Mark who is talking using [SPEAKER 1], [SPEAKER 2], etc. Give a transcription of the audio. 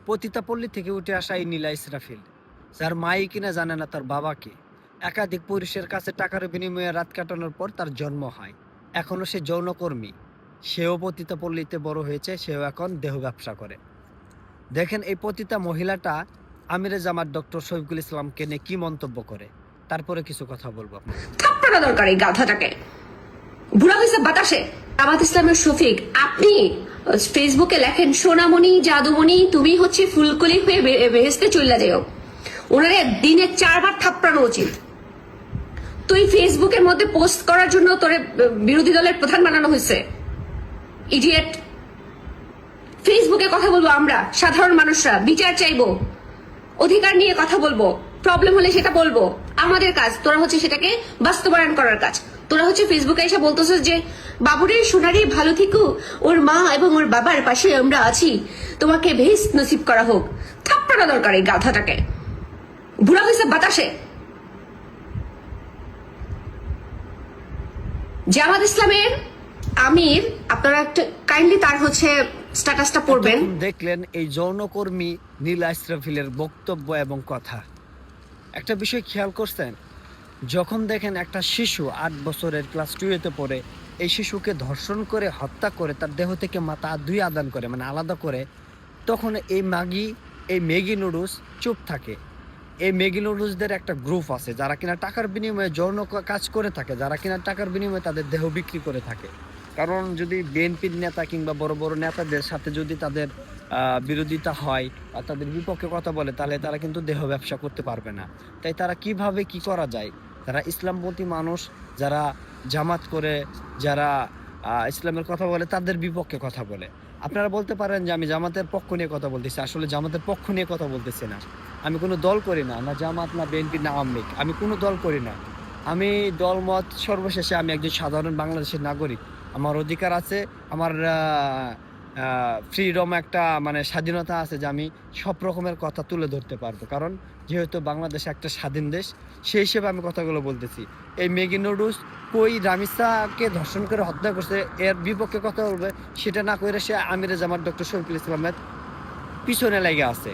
[SPEAKER 1] পতিতাপল্লী থেকে উঠে আসা এই নীলা ইসরাফিল, যার মাই কিনা জানে না তার বাবাকে, একাধিক পুরুষের কাছে টাকার বিনিময়ে রাত কাটানোর পর তার জন্ম হয়। এখনো সে যৌনকর্মী। সেও পতিতাপল্লীতে বড় হয়েছে, সেও এখন দেহ ব্যবসা করে। দেখেন এই পতিতা মহিলাটা আমিরে জামাত ডক্টর শফিকুল ইসলামকে নিয়ে কি মন্তব্য করে, তারপরে কিছু কথা বলবো আপনাদের।
[SPEAKER 2] থাপ্পড়া দরকার এই গাধাটাকে, বুড়া হয়েছে বাতাসে। জামাত ইসলামের শফিক, আপনি ফেসবুকে লেখেন সোনামণি জাদুমণি তুমি হচ্ছে ফুলকলি হয়ে ভেস্তে চলে যাও। ওনারে দিনে 4 বার থাপ্পড়ানো উচিত। তুই ফেসবুকের মধ্যে পোস্ট করার জন্য তোরে বিরোধী দলের প্রধান বানানো হয়েছে, ইডিয়েট। ফেসবুকে কথা বলবো আমরা সাধারণ মানুষরা, বিচার চাইবো, অধিকার নিয়ে কথা বলবো, প্রবলেম হলে সেটা বলবো, আমাদের কাজ। তোরা হচ্ছে সেটাকে বাস্তবায়ন করার কাজ। তোরা হচ্ছে ফেসবুকে এসে বলতেছিস যে বাবুরের সোনারে ভালো থেকো, ওর মা এবং ওর বাবার পাশে আমরা আছি, তোমাকে বেহেশত নসিব করা হোক। থাপ্পড়া দরকার এই গাধাটাকে, বুড়া হয়েছে বাতাসে। জামাত ইসলামের আমির, আপনারা একটা কাইন্ডলি তার হচ্ছে স্ট্যাটাসটা পড়বেন।
[SPEAKER 1] দেখলেন এই যৌনকর্মী নীলা ইসরাফিলের বক্তব্য এবং কথা। একটা বিষয় খেয়াল করছেন, যখন দেখেন একটা শিশু 8 বছরের ক্লাস 2-তে পড়ে, এই শিশুকে ধর্ষণ করে হত্যা করে তার দেহ থেকে মাথা 2 আদান করে, মানে আলাদা করে, তখন এই ম্যাগি নুডলস চুপ থাকে। এই ম্যাগি নুডলসদের একটা গ্রুপ আছে যারা কিনা টাকার বিনিময়ে যৌন কাজ করে থাকে, যারা কিনা টাকার বিনিময়ে তাদের দেহ বিক্রি করে থাকে। কারণ যদি বিএনপির নেতা কিংবা বড় বড় নেতাদের সাথে যদি তাদের বিরোধিতা হয় বা তাদের বিপক্ষে কথা বলে, তাহলে তারা কিন্তু দেহ ব্যবসা করতে পারবে না। তাই তারা কিভাবে কি করা যায়, যারা ইসলামপন্থী মানুষ, যারা জামাত করে, যারা ইসলামের কথা বলে, তাদের বিপক্ষে কথা বলে। আপনারা বলতে পারেন যে আমি জামাতের পক্ষ নিয়ে কথা বলতেছি, আসলে জামাতের পক্ষ নিয়ে কথা বলতেছি না। আমি কোনো দল করি না, না জামাত, না বিএনপি, না আওয়ামী লীগ, আমি কোনো দল করি না। আমি দলমত সর্বশেষে আমি একজন সাধারণ বাংলাদেশের নাগরিক। আমার অধিকার আছে, আমার ফ্রিডম, একটা মানে স্বাধীনতা আছে যে আমি সব রকমের কথা তুলে ধরতে পারবো। কারণ যেহেতু বাংলাদেশ একটা স্বাধীন দেশ, সেই হিসেবে আমি কথাগুলো বলতেছি। এই ম্যাগি নুডলস কই রামিসাকে ধর্ষণ করে হত্যা করছে, এর বিপক্ষে কথা বলবে, সেটা না করে সে আমিরে জামাত ডক্টর শফিকুল ইসলামের পিছনে লেগে আছে।